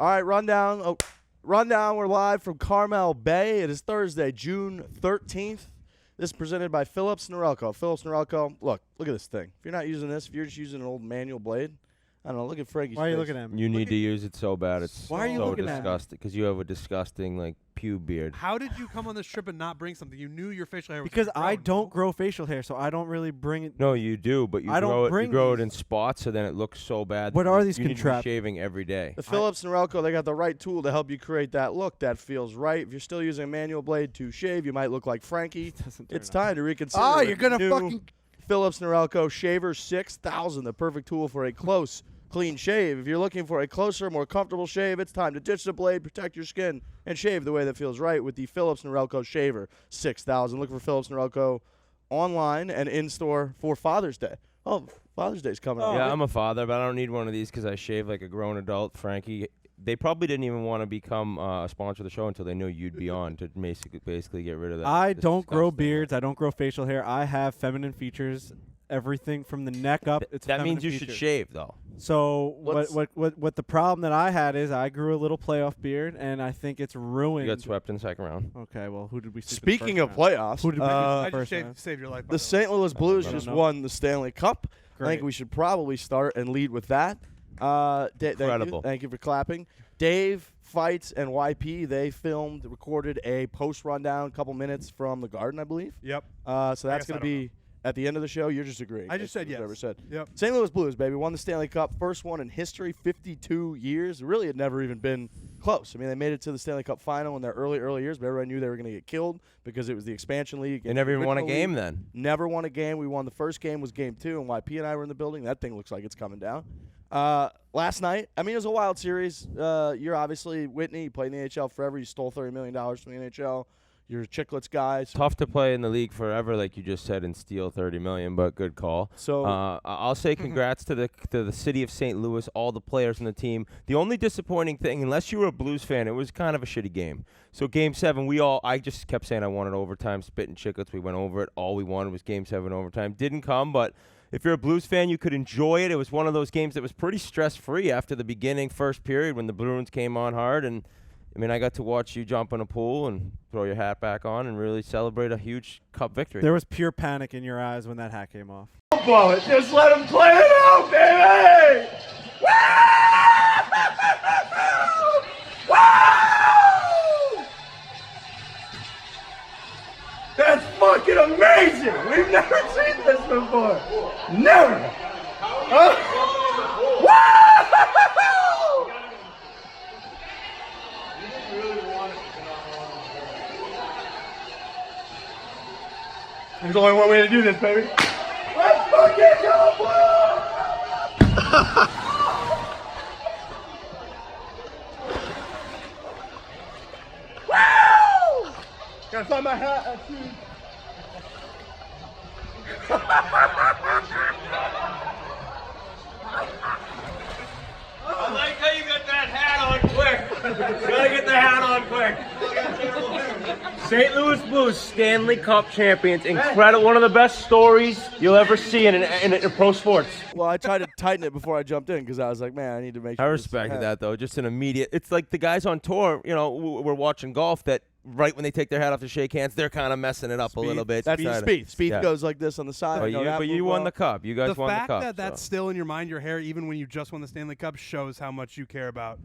All right, rundown. Rundown. We're live from Carmel Bay. It is Thursday, June 13th. This is presented by Phillips Norelco. Phillips Norelco. Look at this thing. If you're not using this, if you're just using an old manual blade, I don't know. Look at Frankie's Why are you face. looking at me? You need to use it so bad. It's Why are you so looking at me? disgusting because you have a disgusting pube beard. How did you come on this trip and not bring something? You knew your facial hair was Because I growing, don't no? grow facial hair, so I don't really bring it. No, you do, but you I don't grow it. You bring grow it these. in spots, so then it looks so bad. What that are these you need to be contraptions? shaving every day. The Phillips Norelco, they got the right tool to help you create that look that feels right. If you're still using a manual blade to shave, you might look like Frankie. It's time to reconsider. Oh, with you're gonna new fucking Phillips Norelco Shaver 6000, the perfect tool for a close, clean shave. If you're looking for a closer, more comfortable shave, it's time to ditch the blade, protect your skin, and shave the way that feels right with the Phillips Norelco Shaver 6000. Look for Phillips Norelco online and in-store for Father's Day. Oh, Father's Day's coming up. Yeah, I'm a father, but I don't need one of these because I shave like a grown adult. Frankie, they probably didn't even want to become a sponsor of the show until they knew you'd be on to basically get rid of that. I don't grow disgusting- beards. I don't grow facial hair. I have feminine features. Everything from the neck up. It's That feminine means you should features. shave, though. So What's- what the problem that I had is I grew a little playoff beard, and I think it's ruined. You got swept in the second round. Okay, well, who did we see? Speaking of playoffs, Who did we I first just round? saved your life. by the way. St. Louis Blues I don't just know. won the Stanley Cup. I Great. think we should probably start and lead with that. Incredible. Thank you for clapping. Dave, Fights, and YP, they recorded a post-rundown, a couple minutes from the Garden, I believe. Yep. So that's guess going I to be at the end of the show. You're just agreeing. I just said That's what yes. whoever said. Yep. St. Louis Blues, baby, won the Stanley Cup. First one in history, 52 years. Really had never even been close. I mean, they made it to the Stanley Cup final in their early years, but everyone knew they were going to get killed because it was the expansion league. They never even won a Original game league. then. Never won a game. We won the first game was game 2, and YP and I were in the building. That thing looks like it's coming down. Last night, I mean, it was a wild series. You're obviously Whitney. You played in the NHL forever. You stole $30 million from the NHL. You're a Chicklets guy. So, Tough to play in the league forever, like you just said, and steal $30 million, but good call. I'll say congrats to the city of St. Louis, all the players on the team. The only disappointing thing, unless you were a Blues fan, it was kind of a shitty game. So Game 7, I just kept saying I wanted overtime, spitting Chicklets. We went over it. All we wanted was Game 7 overtime. Didn't come, but if you're a Blues fan, you could enjoy it. It was one of those games that was pretty stress-free after the beginning, first period, when the Bruins came on hard. And, I mean, I got to watch you jump in a pool and throw your hat back on and really celebrate a huge cup victory. There was pure panic in your eyes when that hat came off. don't blow it. Just let him play it out, baby! Woo! Woo! That's fucking amazing! We've never seen this before. Never! Woo! There's only one way to do this, baby. Let's fucking go, Blue! Woo! Gotta find my hat. That's huge. I like how you got that hat on quick. Gotta get the hat on quick. St. Louis Blues Stanley Cup champions. Incredible. One of the best stories you'll ever see in pro sports. Well, I tried to tighten it before I jumped in because I was like, man, I need to make sure. I this respected hat- that, though. Just an immediate – it's like the guys on tour, we're watching golf that right when they take their hat off to shake hands, they're kind of messing it up a little bit. That's Trying to- Spieth. Spieth yeah. goes like this on the side. But you won the cup. You guys The won the fact cup. that that's so. still in your mind, your hair, even when you just won the Stanley Cup, shows how much you care about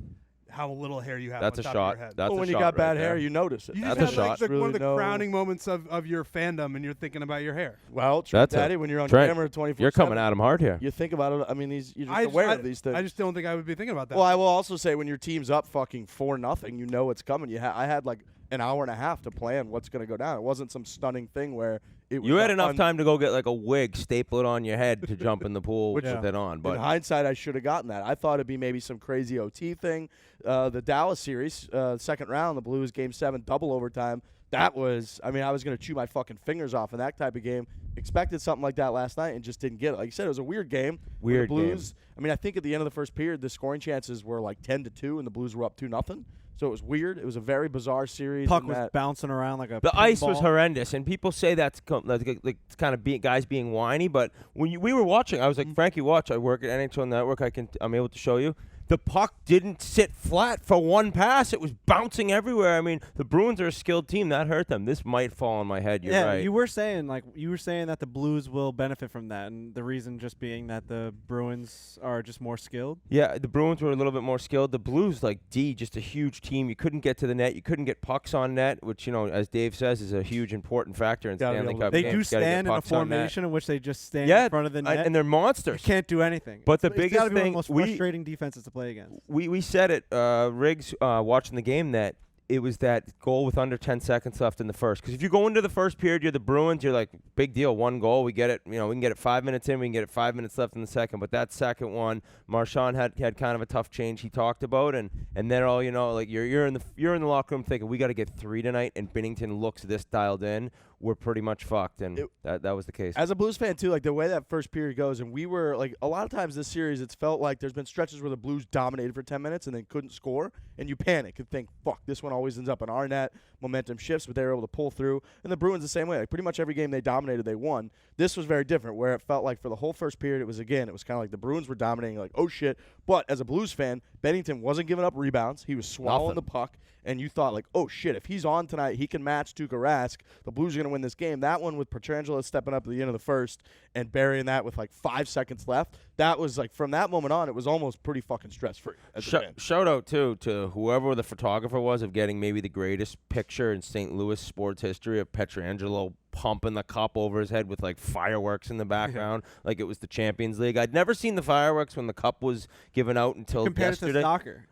how little hair you have That's on a top shot. of your head. That's Well, a when you shot got right bad there. hair, you notice it. You That's just a had shot. like one of the Really no- crowning moments of your fandom, and you're thinking about your hair. Well, Trent, That's a- Daddy, when you're on Trent, camera 24/7, You're coming at him hard here. You think about it. I mean, you're just aware of these things. I just don't think I would be thinking about that. Well, I will also say when your team's up fucking 4-0, you know it's coming. I had like an hour and a half to plan what's going to go down. It wasn't some stunning thing where it was You had enough time to go get like a wig, staple it on your head to jump in the pool Which- with it on. In But hindsight, I should have gotten that. I thought it'd be maybe some crazy OT thing. The Dallas series, second round, the Blues Game 7 double overtime. That was, I mean, I was going to chew my fucking fingers off in that type of game. Expected something like that last night and just didn't get it. Like you said, it was a weird game. Weird the Blues, I mean, I think at the end of the first period, the scoring chances were like 10-2, and the Blues were up 2-0. So it was weird. It was a very bizarre series. Puck in was that bouncing around like a The ice was pinball. horrendous, and people say that's like kind of guys being whiny. But when we were watching, I was like, Frankie, watch. I work at NHL Network. I'm able to show you. The puck didn't sit flat for one pass. It was bouncing everywhere. I mean, the Bruins are a skilled team. That hurt them. This might fall on my head. You're right. You were saying that the Blues will benefit from that, and the reason just being that the Bruins are just more skilled. Yeah, the Bruins were a little bit more skilled. The Blues, just a huge team. You couldn't get to the net. You couldn't get pucks on net, which, as Dave says, is a huge important factor in Stanley Cup They games. do You gotta get stand in a pucks on net. formation in which they just stand in front of the net. And they're monsters. You can't do anything. But the It's biggest gotta be one of thing the most frustrating defenses to play against. We said it, Riggs, watching the game, that it was that goal with under 10 seconds left in the first. Because if you go into the first period, you're the Bruins, you're like, big deal, one goal, we get it. We can get it 5 minutes in, we can get it 5 minutes left in the second. But that second one, Marchand had kind of a tough change he talked about, and then all you're in the locker room thinking we got to get 3 tonight, and Binnington looks this dialed in. We're pretty much fucked, and that was the case. As a Blues fan, too, the way that first period goes, and we were, a lot of times this series, it's felt like there's been stretches where the Blues dominated for 10 minutes and then couldn't score, and you panic and think, fuck, this one always ends up in our net. Momentum shifts, but they were able to pull through. And the Bruins the same way. Pretty much every game they dominated, they won. This was very different, where it felt like for the whole first period, it was kind of like the Bruins were dominating, like, oh, shit. But as a Blues fan, Binnington wasn't giving up rebounds. He was swallowing the puck. And you thought, oh, shit, if he's on tonight, he can match Tuukka Rask. The Blues are going to win this game. That one with Pietrangelo stepping up at the end of the first and burying that with 5 seconds left, that was from that moment on, it was almost pretty fucking stress-free. Shout out, too, to whoever the photographer was of getting maybe the greatest picture in St. Louis sports history of Pietrangelo pumping the cup over his head with fireworks in the background, like it was the Champions League. I'd never seen the fireworks when the cup was given out until yesterday. Compared to soccer,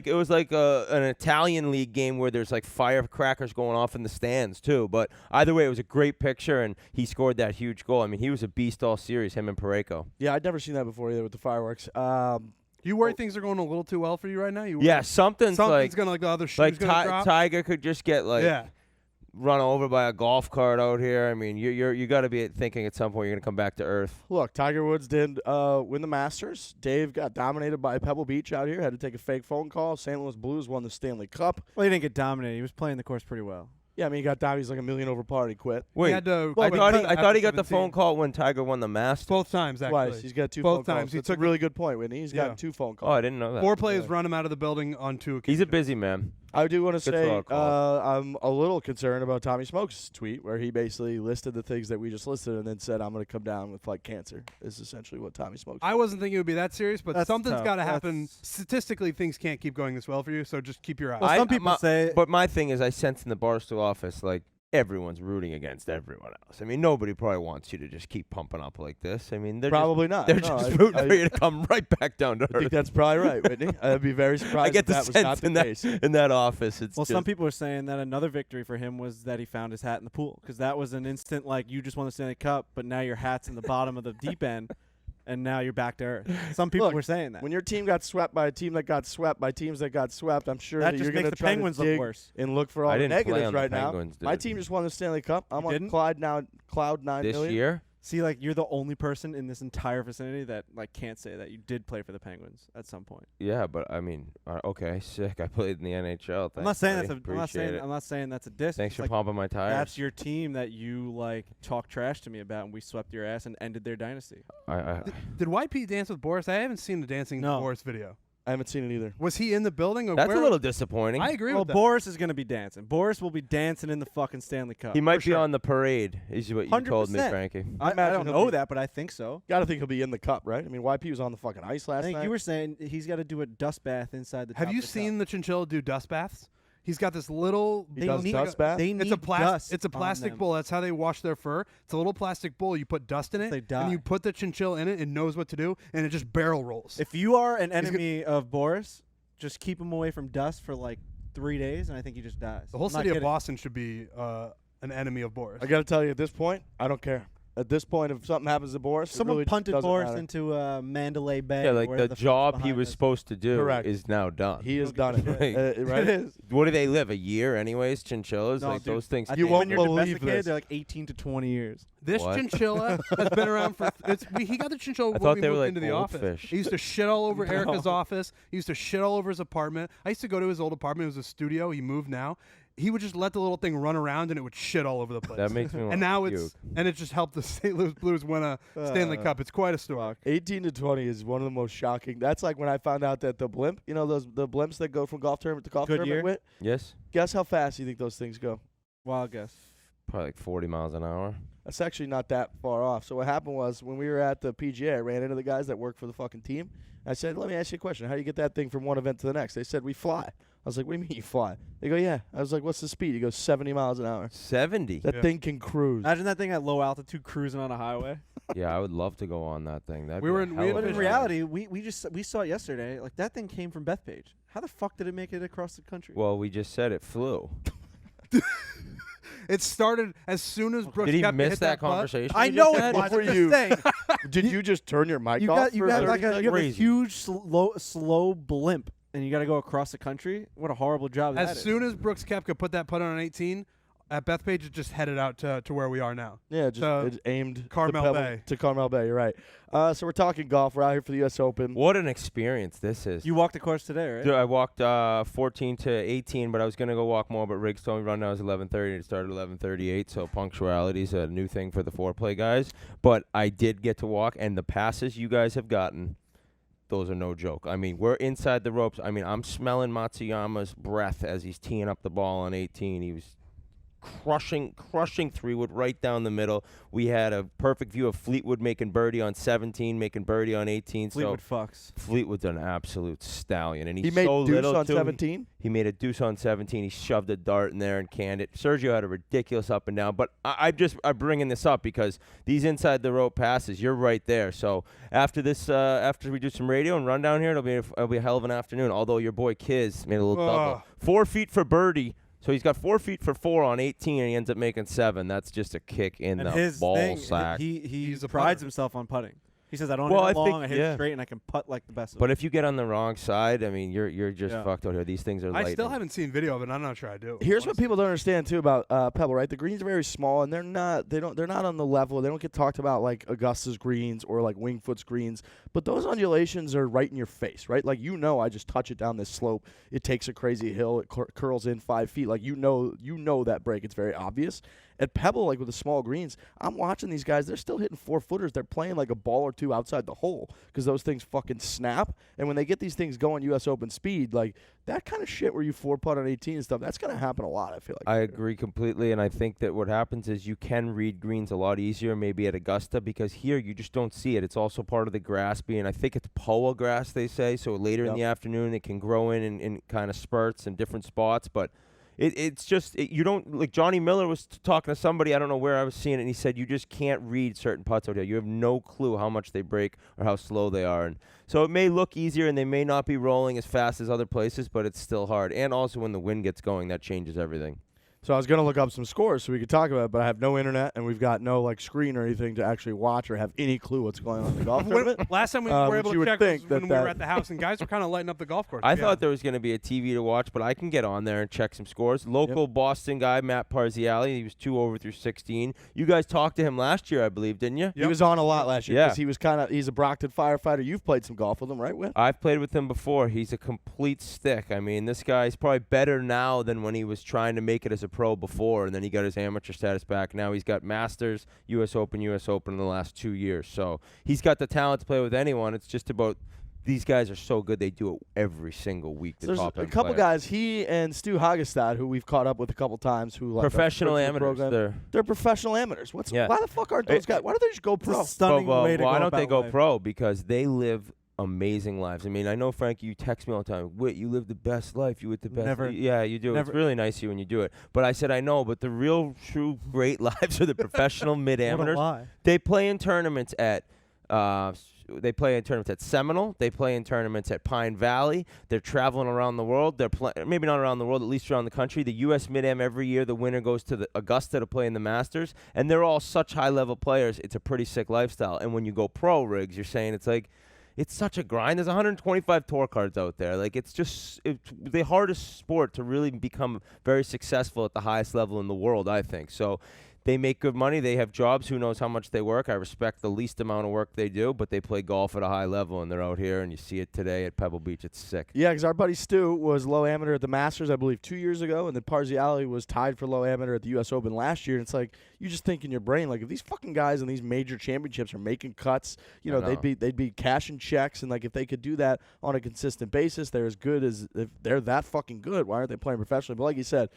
it was like an Italian league game where there's firecrackers going off in the stands too. But either way, it was a great picture, and he scored that huge goal. I mean, he was a beast all series, him and Parayko. Yeah, I'd never seen that before either with the fireworks. You worry things are going a little too well for you right now? Something's gonna the other shoe's gonna drop. Tiger could just get run over by a golf cart out here. I mean, you got to be thinking at some point you're going to come back to earth. Look, Tiger Woods did win the Masters. Dave got dominated by Pebble Beach out here. Had to take a fake phone call. St. Louis Blues won the Stanley Cup. Well, he didn't get dominated. He was playing the course pretty well. Yeah, I mean, he got down. He's $1 million over par. He quit. Wait, I thought he got the phone call when Tiger won the Masters. Both times, actually. Twice. He's got 2 Both phone times. calls. That's a really good point, Whitney. He's gotten 2 phone calls. Oh, I didn't know that. 4 players run him out of the building on 2 occasions. He's a busy man. I do want to say calls. I'm a little concerned about Tommy Smoke's tweet where he basically listed the things that we just listed and then said, I'm going to come down with cancer. Is essentially what Tommy Smoke said. I wasn't thinking it would be that serious, but something's got to happen. That's Statistically, things can't keep going this well for you, so just keep your eyes. Well, some people say. But my thing is, I sense in the Barstool office, everyone's rooting against everyone else. I mean, nobody probably wants you to just keep pumping up like this. I mean, they're probably not. They're just rooting for you to come right back down to earth. I think that's probably right, Whitney. I'd be very surprised I get if the that was sense not the in case. in that office. It's some people are saying that another victory for him was that he found his hat in the pool, because that was an instant you just won the Stanley Cup, but now your hat's in the bottom of the deep end. And now you're back to earth. Some people were saying that. When your team got swept by a team that got swept by teams that got swept, I'm sure that you're going to try Penguins to dig look worse and look for all the negatives right now. Penguins, my team just won the Stanley Cup. I'm on cloud 9 this million. year. See, you're the only person in this entire vicinity that can't say that you did play for the Penguins at some point. Yeah, but I mean, okay, sick. I played in the NHL. I'm not saying I'm not saying that's a diss. Thanks for pumping my tires. That's your team that you talk trash to me about, and we swept your ass and ended their dynasty. Did YP dance with Boris? I haven't seen the dancing with Boris video. I haven't seen it either. Was he in the building? Or That's a little disappointing. I agree with that. Boris is going to be dancing. Boris will be dancing in the fucking Stanley Cup. He might be on the parade, is what you 100%. told me, Frankie. I don't know that, but I think so. Got to think he'll be in the cup, right? I mean, YP was on the fucking ice last night. I think you were saying he's got to do a dust bath inside the Have you seen the chinchilla do dust baths? He's got this little. He does dust bath? It's a plastic bowl. That's how they wash their fur. It's a little plastic bowl. You put dust in it, and you put the chinchilla in it. It knows what to do, and it just barrel rolls. If you are an enemy of Boris, just keep him away from dust for 3 days, and I think he just dies. The whole city of Boston should be an enemy of Boris. I got to tell you, at this point, I don't care. At this point, if something happens to Boris, someone really punted Boris matter. into Mandalay Bay. Yeah, like the job he was supposed to do Correct. is now done. He has done it. Right? It is. What do they live? A year, anyways? Chinchillas, No, like dude, those things. You won't when you're believe domesticated, this. they're like 18 to 20 years. This What? chinchilla has been around for. He got the chinchilla when thought we they were moved like into the office. goldfish. He used to shit all over Erica's office. He used to shit all over his apartment. I used to go to his old apartment. It was a studio. He moved now. He would just let the little thing run around and it would shit all over the place. That makes me want And now to puke. it just helped the St. Louis Blues win a Stanley Cup. It's quite a story. 18 to 20 is one of the most shocking. That's like when I found out that the blimp, the blimps that go from golf tournament to golf Goodyear? tournament. Yes, Guess how fast you think those things go? Wild guess. probably like 40 miles an hour. That's actually not that far off. So what happened was when we were at the PGA, I ran into the guys that work for the fucking team. I said, let me ask you a question. How do you get that thing from one event to the next? They said, we fly. I was like, what do you mean you fly? They go, yeah. I was like, what's the speed? He goes, 70 miles an hour. 70. That thing can cruise. Imagine that thing at low altitude cruising on a highway. Yeah, I would love to go on that thing. That'd We be were a in- hell we of had But a in Vision. ride. reality, we saw it yesterday. Like that thing came from Bethpage. How the fuck did it make it across the country? Well, we just said it flew. It started as soon as Brooks Did he kept miss hit that putt. conversation? I you know just it had? was. Before I'm you- just saying. Did you just turn your mic You off? got for like 30 a, you have a Crazy. huge slow blimp, and you got to go across the country. What a horrible job that As is. soon as Brooks Koepka put that putt on an 18, at Bethpage it just headed out to where we are now. Yeah, just So, it's aimed Carmel to Bay. To Carmel Bay, you're right. So we're talking golf. We're out here for the U.S. Open. What an experience this is. You walked the course today, right? Dude, I walked 14 to 18, but I was going to go walk more, but Riggs told me rundown was 11:30 and it started 11:38, so punctuality is a new thing for the foreplay guys. But I did get to walk, and the passes you guys have gotten, those are no joke. I mean, we're inside the ropes. I mean, I'm smelling Matsuyama's breath as he's teeing up the ball on 18. He was crushing three-wood right down the middle. We had a perfect view of Fleetwood making birdie on 17, making birdie on 18. Fleetwood so fucks. Fleetwood's an absolute stallion, and he's He made so deuce little on too. 17. He made a deuce on 17. He shoved a dart in there and canned it. Sergio had a ridiculous up and down. But I'm bringing this up because these inside the rope passes, you're right there. So after this, after we do some radio and rundown here, it'll be a hell of an afternoon. Although your boy Kiz made a little double, 4 feet for birdie. So he's got 4 feet for 4 on 18, and he ends up making 7. That's just a kick in And the his ball thing, sack. he He's a prides putter. himself on putting. He says, I don't Well, hit I it think- long, I hit yeah. it straight, and I can putt like the best of But them. if you get on the wrong side, I mean, you're just Yeah. fucked out here. These things are I lightning. still haven't seen video of it. And I'm not sure I do. Here's what honestly. people don't understand too about Pebble, right? The greens are very small, and they're not on the level. They don't get talked about like Augusta's greens or like Wingfoot's greens. But those undulations are right in your face, right? Like I just touch it down this slope. It takes a crazy hill. It curls in 5 feet. Like you know that break. It's very obvious. At Pebble, like with the small greens, I'm watching these guys. They're still hitting 4-footers. They're playing like a ball or two outside the hole because those things fucking snap. And when they get these things going U.S. Open speed, like that kind of shit where you 4-putt on 18 and stuff, that's going to happen a lot, I feel like. I agree completely, and I think that what happens is you can read greens a lot easier maybe at Augusta because here you just don't see it. It's also part of the grass being, I think it's POA grass, they say, so later in the afternoon it can grow in kind of spurts in different spots, but it's just, you don't, like Johnny Miller was talking to somebody, I don't know where I was seeing it, and he said you just can't read certain putts out here. You have no clue how much they break or how slow they are. And so it may look easier and they may not be rolling as fast as other places, but it's still hard. And also when the wind gets going, that changes everything. So I was going to look up some scores so we could talk about it, but I have no internet, and we've got no like screen or anything to actually watch or have any clue what's going on in the golf tournament. Last time we Which were able you to would check was think when that we were that- at the house, and guys were kind of lighting up the golf course. I thought there was going to be a TV to watch, but I can get on there and check some scores. Local Boston guy, Matt Parziali, he was 2 over through 16. You guys talked to him last year, I believe, didn't you? He was on a lot last year Yeah. because he's a Brockton firefighter. You've played some golf with him, right, Whit? I've played with him before. He's a complete stick. I mean, this guy's probably better now than when he was trying to make it as a pro before, and then he got his amateur status back. Now he's got Masters, U.S. Open in the last 2 years. So he's got the talent to play with anyone. It's just about these guys are so good. They do it every single week. The There's top a end couple players. guys, he and Stu Hagestad, who we've caught up with a couple times, who like Professional are amateurs. program. They're professional amateurs. Why the fuck aren't Hey, those guys? Why don't they just go pro? Stunning way to go why don't they about go life. pro? Because they live amazing lives. I mean, I know, Frankie, you text me all the time, Whit, you live the best life. You live the best. Never. Yeah, you do. Never. It's really nice of you when you do it. But I said, I know, but the real, true, great lives are the professional What a mid-amateurs. lie. They play in tournaments at They play in tournaments at Seminole. They play in tournaments at Pine Valley. They're traveling around the world. They're maybe not around the world, at least around the country. The U.S. Mid-Am every year, the winner goes to the Augusta to play in the Masters, and they're all such high-level players. It's a pretty sick lifestyle. And when you go pro, Riggs, you're saying it's like, it's such a grind. There's 125 tour cards out there. Like, it's the hardest sport to really become very successful at the highest level in the world, I think. So they make good money. They have jobs. Who knows how much they work? I respect the least amount of work they do, but they play golf at a high level, and they're out here, and you see it today at Pebble Beach. It's sick. Yeah, because our buddy Stu was low amateur at the Masters, I believe, 2 years ago, and then Parziale was tied for low amateur at the U.S. Open last year. And it's like, you just think in your brain, like, if these fucking guys in these major championships are making cuts, you know, they'd be cashing checks, and like if they could do that on a consistent basis, they're as good as if they're that fucking good. Why aren't they playing professionally? But like you said,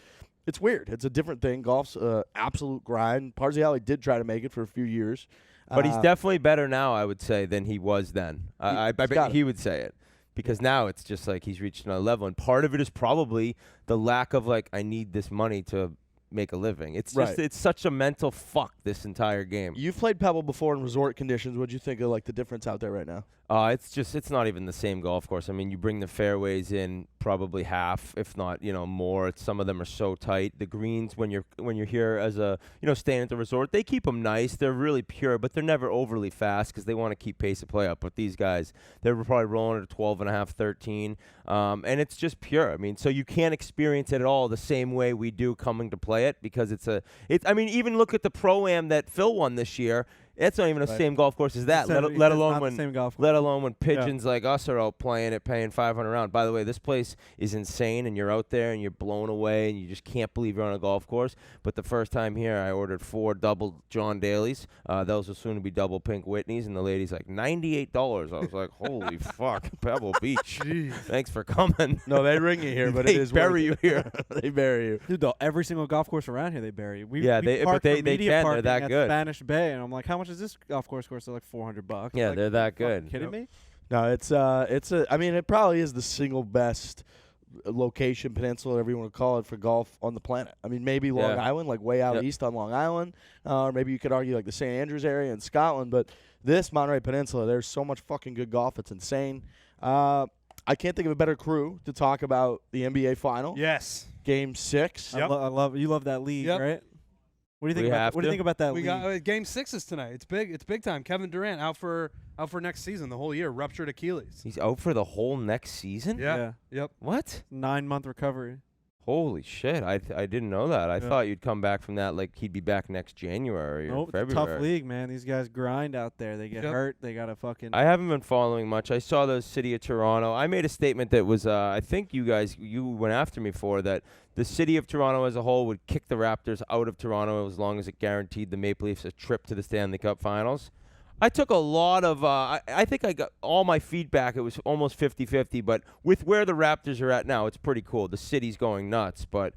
it's weird. It's a different thing. Golf's absolute grind. Parziale did try to make it for a few years. But he's definitely better now, I would say, than he was then. I bet he would say it. Because now it's just like he's reached another level. And part of it is probably the lack of, like, I need this money to make a living. It's just it's such a mental fuck, this entire game. You've played Pebble before in resort conditions. What'd you think of, like, the difference out there right now? It's not even the same golf course. I mean, you bring the fairways in probably half, if not, more. Some of them are so tight. The greens, when you're here as a, staying at the resort, they keep them nice. They're really pure, but they're never overly fast because they want to keep pace of play up. But these guys, they're probably rolling at 12.5, 13, and it's just pure. I mean, so you can't experience it at all the same way we do coming to play it because I mean, even look at the Pro-Am that Phil won this year. It's not even the same golf course as that, let alone when pigeons like us are out playing it, paying $500 round. By the way, this place is insane, and you're out there and you're blown away, and you just can't believe you're on a golf course. But the first time here, I ordered 4 double John Daly's. Those will soon be double Pink Whitneys, and the lady's like $98. I was like, holy fuck, Pebble Beach. Jeez. Thanks for coming. No, they ring you here, but it is bury you here. They bury you, dude. Though every single golf course around here, they bury you. They can. They're that good. Spanish Bay, and I'm like, how much is this golf course? They're like $400. Yeah, like, they're that good. Kidding me? No, I mean, it probably is the single best location, peninsula, whatever you want to call it, for golf on the planet. I mean, maybe Long Island, like way out east on Long Island, or maybe you could argue like the St. Andrews area in Scotland. But this Monterey Peninsula, there's so much fucking good golf. It's insane. I can't think of a better crew to talk about the NBA final. Yes. Game 6. Yep. I love you love that league, right? What do you think about that? We got Game 6 is tonight. It's big. It's big time. Kevin Durant out for next season, the whole year, ruptured Achilles. He's out for the whole next season? Yeah. Yep. What? 9-month recovery. Holy shit! I didn't know that. I thought you'd come back from that like he'd be back next January or February. It's a tough league, man. These guys grind out there. They get hurt. They gotta fucking. I haven't been following much. I saw the city of Toronto. I made a statement that was I think you went after me for that. The city of Toronto as a whole would kick the Raptors out of Toronto as long as it guaranteed the Maple Leafs a trip to the Stanley Cup Finals. I took a lot of I think I got all my feedback. It was almost 50-50, but with where the Raptors are at now, it's pretty cool. The city's going nuts, but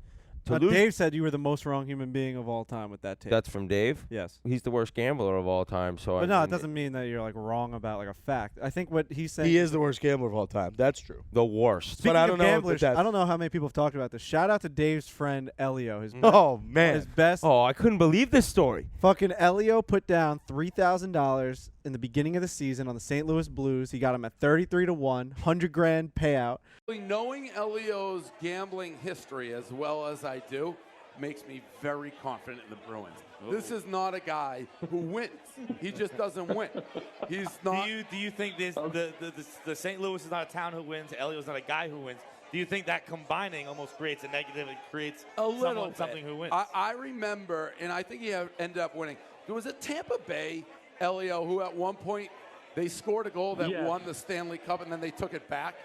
Dave said you were the most wrong human being of all time with that take. That's from Dave? Yes. He's the worst gambler of all time. So but it doesn't mean that you're like wrong about like a fact. I think what he's saying. He is the worst gambler of all time. That's true. The worst. Speaking but I don't of know. Gamblers, I don't know how many people have talked about this. Shout out to Dave's friend Elio. His best. Oh, I couldn't believe this story. Fucking Elio put down $3,000 in the beginning of the season on the St. Louis Blues. He got him at 33-1, $100,000 payout. Knowing Elio's gambling history as well as I do makes me very confident in the Bruins. This is not a guy who wins. He just doesn't win. He's not. Do you think the St. Louis is not a town who wins? Elio's not a guy who wins. Do you think that combining almost creates a negative and creates something who wins? I remember, and I think he ended up winning. There was a Tampa Bay Elio who at one point they scored a goal that won the Stanley Cup and then they took it back.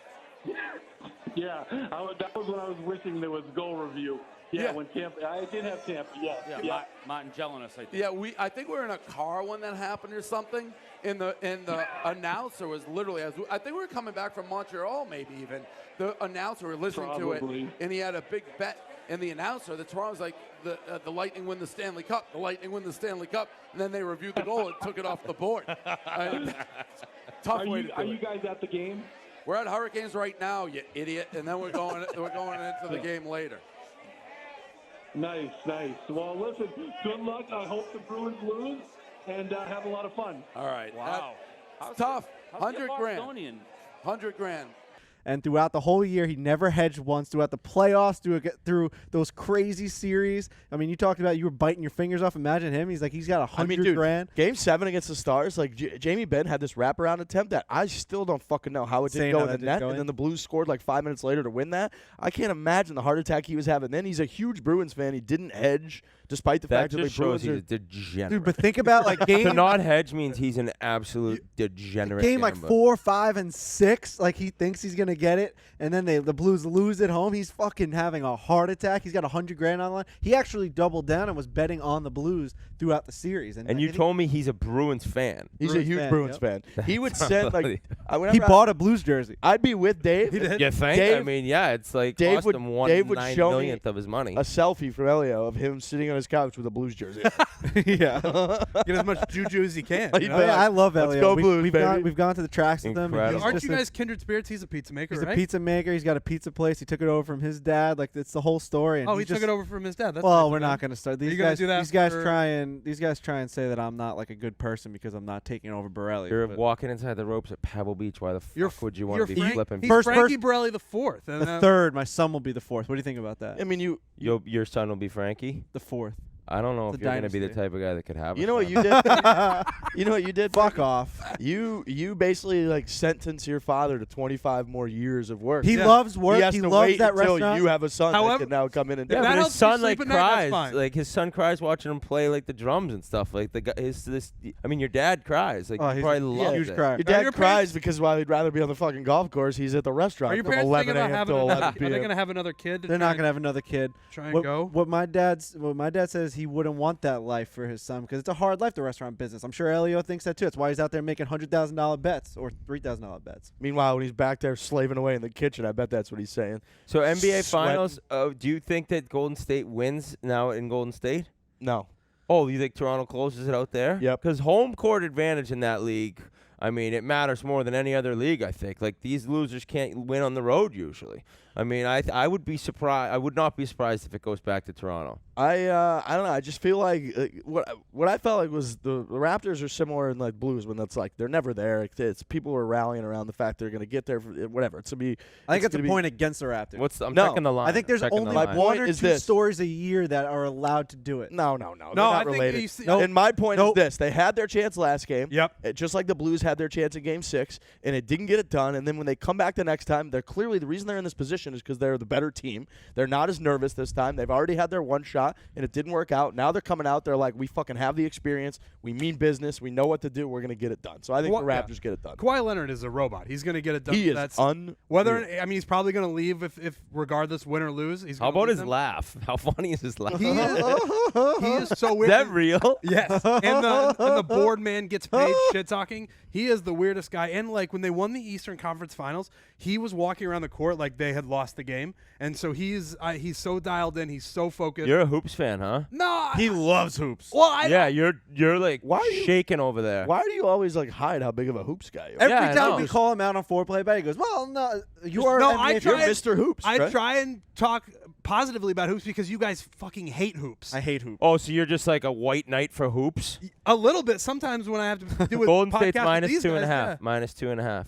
Yeah, that was when I was wishing there was goal review. Yeah, when Tampa, I did have Tampa. Yeah. Martin Jelinek, I think. Yeah, I think we were in a car when that happened or something. And the announcer was literally, I think we were coming back from Montreal, maybe even. The announcer were listening to it, and he had a big bet. And the announcer, the Toronto was like, the Lightning win the Stanley Cup. The Lightning win the Stanley Cup. And then they reviewed the goal and took it off the board. Tough way to do it. Are you guys at the game? We're at Hurricanes right now, you idiot. And then we're going into the game later. Nice. Well, listen, good luck. I hope the Bruins lose and have a lot of fun. All right. Wow. It's tough. $100 grand. 100 grand. And throughout the whole year, he never hedged once. Throughout the playoffs, through those crazy series. I mean, you talked about you were biting your fingers off. Imagine him. He's like, he's got $100 grand. Game 7 against the Stars, like Jamie Benn had this wraparound attempt that I still don't fucking know how it didn't go in the net. And then the Blues scored like 5 minutes later to win that. I can't imagine the heart attack he was having. Then he's a huge Bruins fan. He didn't hedge, despite the fact that the Bruins he's a degenerate. Dude, but think about like game to not hedge means he's an absolute degenerate. Game like 4, 5, and 6, like he thinks he's gonna get it, and then the Blues lose at home. He's fucking having a heart attack. He's got $100 grand on the line. He actually doubled down and was betting on the Blues throughout the series. And you told me he's a Bruins fan. He's a huge Bruins fan. He would send like he bought a Blues jersey. I'd be with Dave. You think? Dave, I mean, yeah, it's like Dave cost would, him Dave would 1/9 show millionth me of his money. A selfie from Elio of him sitting on his couch with a Blues jersey. Yeah, get as much juju as he can. You know? I love Elio. Let's go Blues, we've gone to the tracks with him. Aren't you guys kindred spirits? He's a pizza maker. He's right? a pizza maker. He's got a pizza place. He took it over from his dad. Like it's the whole story. And he took it over from his dad. That's well, we're not going to start. These guys try and say that I'm not like a good person because I'm not taking over Borelli. You're walking inside the ropes at Pebble Beach. Why the fuck would you want to be flipping? He's Frankie Borelli the fourth. The third. My son will be the fourth. What do you think about that? I mean, your son will be Frankie? The fourth. I don't know if you're going to be the type of guy that could have You know what you did? You know what you did? Fuck off. You basically like sentence your father to 25 more years of work. He loves work. He has to loves wait that until restaurant. you have a son that can now come in and do yeah, it. but his son like cries. Like his son cries watching him play like the drums and stuff. Like the guy, I mean, your dad cries. Like he probably loves it. Your dad cries because while he'd rather be on the fucking golf course, he's at the restaurant from 11 a.m. to 11 p.m. Are they going to have another kid? They're not going to have another kid. Try and go. What my dad says, he wouldn't want that life for his son because it's a hard life, the restaurant business. I'm sure Elio thinks that too. That's why he's out there making $100,000 bets or $3,000 bets. Meanwhile, when he's back there slaving away in the kitchen, I bet that's what he's saying. So NBA Finals, do you think that Golden State wins now in Golden State? No. Oh, you think Toronto closes it out there? Yep. Because home court advantage in that league, I mean, it matters more than any other league, I think. Like, these losers can't win on the road usually. I mean, I would be surprised. I would not be surprised if it goes back to Toronto. I don't know. I just feel like what I felt like was the Raptors are similar in like Blues when that's like they're never there. It's people are rallying around the fact they're going to get there. Whatever. It's gonna be. I think it's a point against the Raptors. I'm checking the line. I think there's only one or two stories a year that are allowed to do it. No. They're not related. And my point is this: they had their chance last game. Yep. Just like the Blues had their chance in Game 6, and it didn't get it done. And then when they come back the next time, they're clearly the reason they're in this position is because they're the better team. They're not as nervous this time. They've already had their one shot, and it didn't work out. Now they're coming out. They're like, we fucking have the experience. We mean business. We know what to do. We're going to get it done. So I think the Raptors get it done. Kawhi Leonard is a robot. He's going to get it done. He is he's probably going to leave if regardless win or lose. How about his laugh? How funny is his laugh? He is so weird. Is that real? Yes. And the board man gets paid shit talking. He is the weirdest guy. And like when they won the Eastern Conference Finals, he was walking around the court like they had lost the game. And so he's so dialed in. He's so focused. You're a hoops fan, huh? No, he loves hoops. Well, you're like shaking over there. Why do you always like hide how big of a hoops guy you are? Every time we call him out on foreplay bet, he goes, "Well, no, you're Mr. Hoops." I try and talk positively about hoops because you guys fucking hate hoops. I hate hoops. Oh, so you're just like a white knight for hoops? A little bit. Sometimes when I have to do it, Golden State's minus minus 2.5. Yeah. Minus 2.5.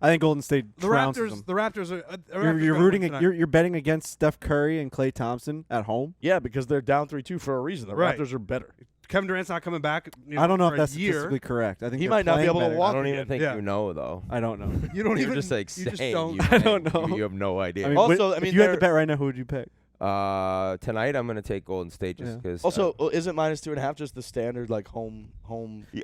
I think Golden State trounces them. The Raptors are. You're rooting. You're betting against Steph Curry and Klay Thompson at home. Yeah, because they're down 3-2 for a reason. The Raptors are better. Kevin Durant's not coming back. I don't know if that's statistically correct. I think he might not be able to walk. I don't even think you know, though. I don't know. You don't You're even. just like you saying. just don't. I don't know. You have no idea. I mean, also, if you had to bet right now, who would you pick? Tonight I'm gonna take Golden State just because. Also, isn't minus 2.5 just the standard like home?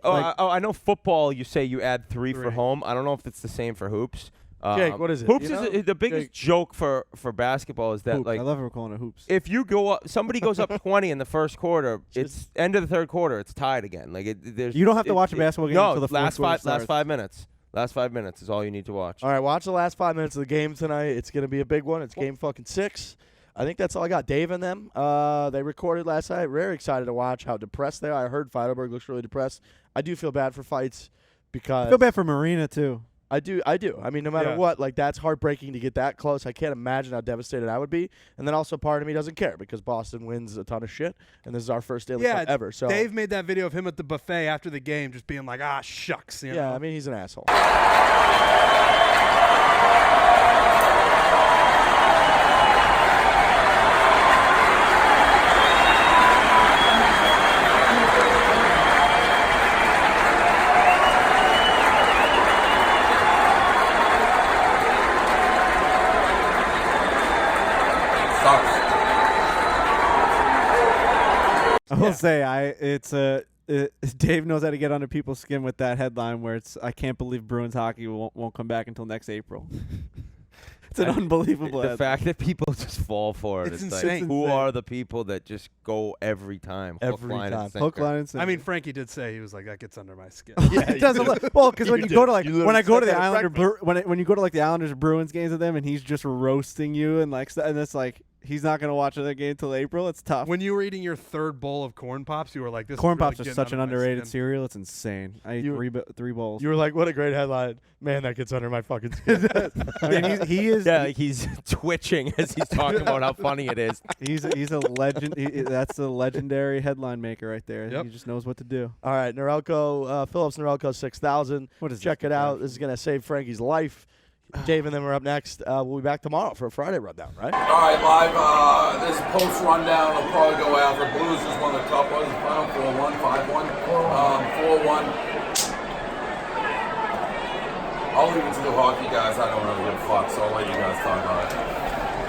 I know football. You say you add 3 for home. I don't know if it's the same for hoops. Jake, what is it? Hoops is the biggest joke for basketball is that hoops. like I love her calling it hoops. If you go up, somebody goes up 20 in the first quarter. It's end of the third quarter. It's tied again. Like you don't have to watch a basketball game until the last 5 minutes. Last 5 minutes is all you need to watch. All right, watch the last 5 minutes of the game tonight. It's gonna be a big one. It's game fucking 6. I think that's all I got. Dave and them, they recorded last night. Very excited to watch how depressed they are. I heard Feitelberg looks really depressed. I do feel bad for Fights because I feel bad for Marina too. I do. I mean, no matter what, like, that's heartbreaking to get that close. I can't imagine how devastated I would be. And then also part of me doesn't care because Boston wins a ton of shit, and this is our first Stanley Cup ever. So Dave made that video of him at the buffet after the game just being like, shucks. You know? I mean, he's an asshole. I will say, Dave knows how to get under people's skin with that headline where it's, I can't believe Bruins hockey won't come back until next April. It's an unbelievable The fact that people just fall for it. It's insane. like, who are the people that just go every time? Hook, line, and sinker. Hook, line, and sinker. I mean, Frankie did say he was like, that gets under my skin. Yeah, it does. Well, because when you go to when I go to the Islanders, when you go to like the Islanders Bruins games with them, and he's just roasting you and it's like he's not going to watch another game till April. It's tough. When you were eating your third bowl of corn pops, you were like, "This corn is really pops are getting such an under my underrated skin." cereal. It's insane. I eat three bowls. You were like, what a great headline. Man, that gets under my fucking skin. I mean, he is. Yeah, he's twitching as he's talking about how funny it is. He's a legend. That's a legendary headline maker right there. Yep. He just knows what to do. All right, Norelco, Phillips Norelco 6000. What is Check this? it out. This is going to save Frankie's life. Dave and then we're up next. We'll be back tomorrow for a Friday rundown, right? All right, live. This post rundown will probably go out for Blues. Just won the Cup. What was the final? 4-1, 5-1, 4-1. I'll leave it to the hockey guys. I don't really give a fuck, so I'll let you guys talk about it.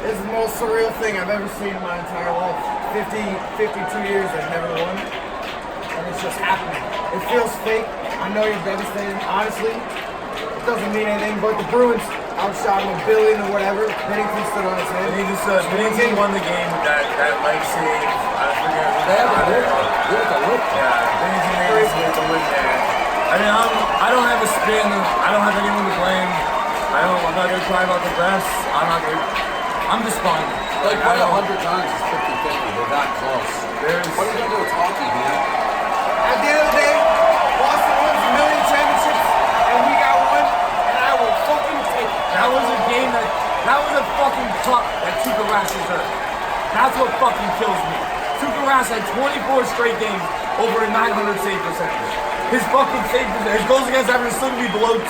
This is the most surreal thing I've ever seen in my entire life. 52 years I've never won, and it's just happening. It feels fake. I know you're devastated. Honestly, it doesn't mean anything, but the Bruins outshot him $1 billion or whatever. Bennington stood on his head. Bennington won the game with that leg save. I forget. Bennington made the win there. I mean, I don't have a spin. I don't have anyone to blame. I'm not going to cry about the refs. I'm despondent. Like, play 100 times is 50-50. They're not close. What are you going to do with hockey, man? At the end of the day, Boston wins a million championships, and we got one, and I will fucking take it. That was a game that was a fucking cup that Tuukka Rask deserved. That's what fucking kills me. Tuukka Rask had 24 straight games over a 900 save percentage. His fucking save percentage, his goals against average is still going to be below 2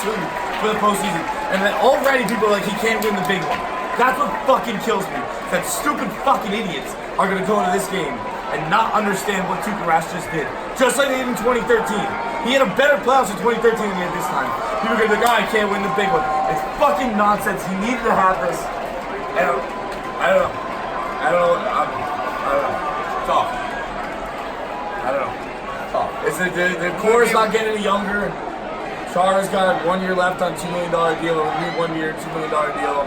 for the postseason. And then already people are like, he can't win the big one. That's what fucking kills me. That stupid fucking idiots are going to go into this game and not understand what Tuukka Rask just did. Just like they did in 2013. He had a better playoffs in 2013 than he had this time. People are going to be like, oh, I can't win the big one. It's fucking nonsense. He needed to have this. I don't know. Tough. I don't know. Tough. It's the core is not getting any younger. Chara's got 1 year left on $2 million deal. A new 1 year, $2 million deal.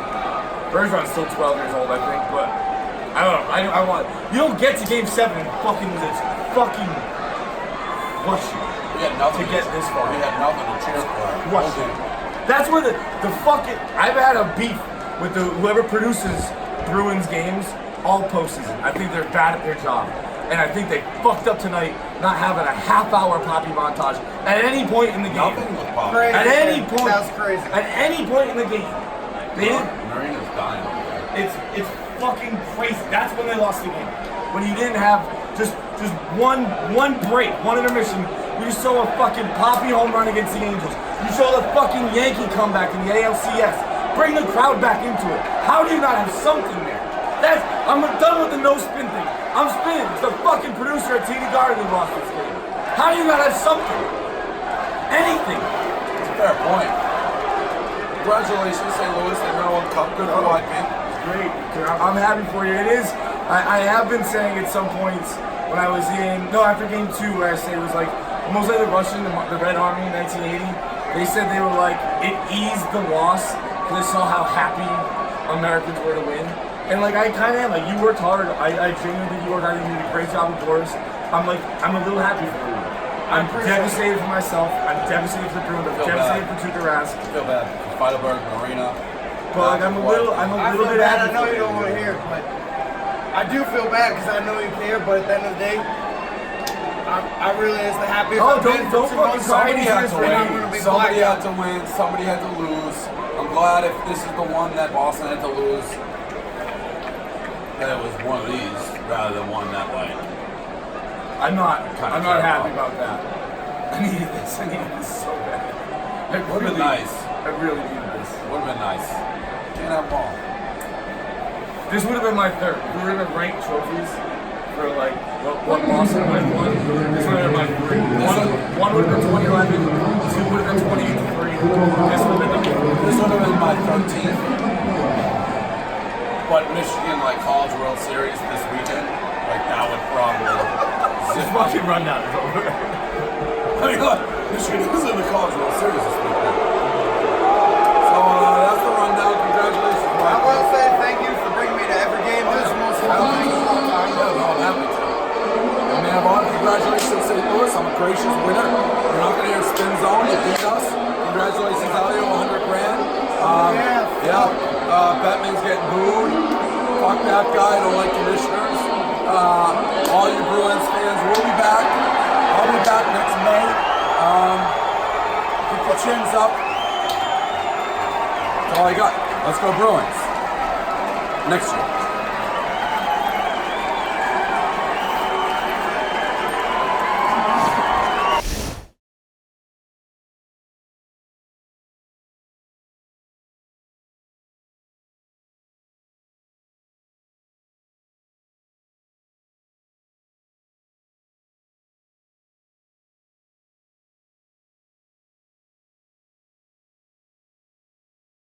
Bergeron's still 12 years old, I think, but I don't know. You don't get to Game 7 and fucking rush you. We had nothing to get this far. We had nothing to cheer for. Rush you. That's where the fucking. I've had a beef with whoever produces Bruins games all postseason. I think they're bad at their job. And I think they fucked up tonight not having a half-hour poppy montage at any point in the game. Nothing was poppy. Crazy. At any point. That was crazy. At any point in the game. They didn't. Marina's dying over there. It's fucking crazy. That's when they lost the game. When you didn't have just one break, one intermission. You saw a fucking poppy home run against the Angels. You saw the fucking Yankee comeback in the ALCS. Bring the crowd back into it. How do you not have something there? I'm done with the no spin thing. I'm spinning. It's the fucking producer at TV Garden who lost this game. How do you not have something? Anything. It's a fair point. Congratulations, St. Louis. They won a Cup. Good for White Man. Great. I'm happy for you. It is. I have been saying at some points when I was after Game 2 where I said it was like almost like the Red Army in 1980. They said they were like, it eased the loss because they saw how happy Americans were to win. And like I kind of am, like you worked hard. I genuinely think you worked hard. You did a great job with Boris. I'm a little happy for you. I'm devastated for myself. I'm devastated for the Bruins. I'm devastated for Tuukka Rask. I feel bad for Feitelberg, Marina. I But like, I'm a little bit bad. I happy. know you don't want to hear it, but I do feel bad because I know you care. But at the end of the day, I really is the happiest. Oh, don't fucking cry. Somebody had to win. Somebody had to win. Somebody had to lose. glad if this is the one that Boston had to lose, that it was one of these rather than one that like. I'm not happy about that. I needed this so bad. It would have been nice. I really needed this. Would have been nice. Can't have them all. This would have been my third. If we were gonna rank trophies for like what Boston would have won, this would have been my three. One would have been 2011, two would have been 2083. This would have been my 13th. But Michigan like College World Series this weekend, like that would probably. This fucking rundown is over. I mean, look, Michigan was in the College World Series this weekend. So that's the rundown. Congratulations, Ryan. I will say thank you for bringing me to every game. This is the most fun thing of all time. I'm happy to. I mean, congratulations, St. Louis. I'm a gracious winner. You're not going to hear spin zone. You beat us. Congratulations, Elio, 100 grand. Bettman's getting booed. Fuck that guy. I don't like commissioners. All you Bruins fans, we'll be back. I'll be back next May. Keep your chins up. That's all I got. Let's go Bruins. Next year.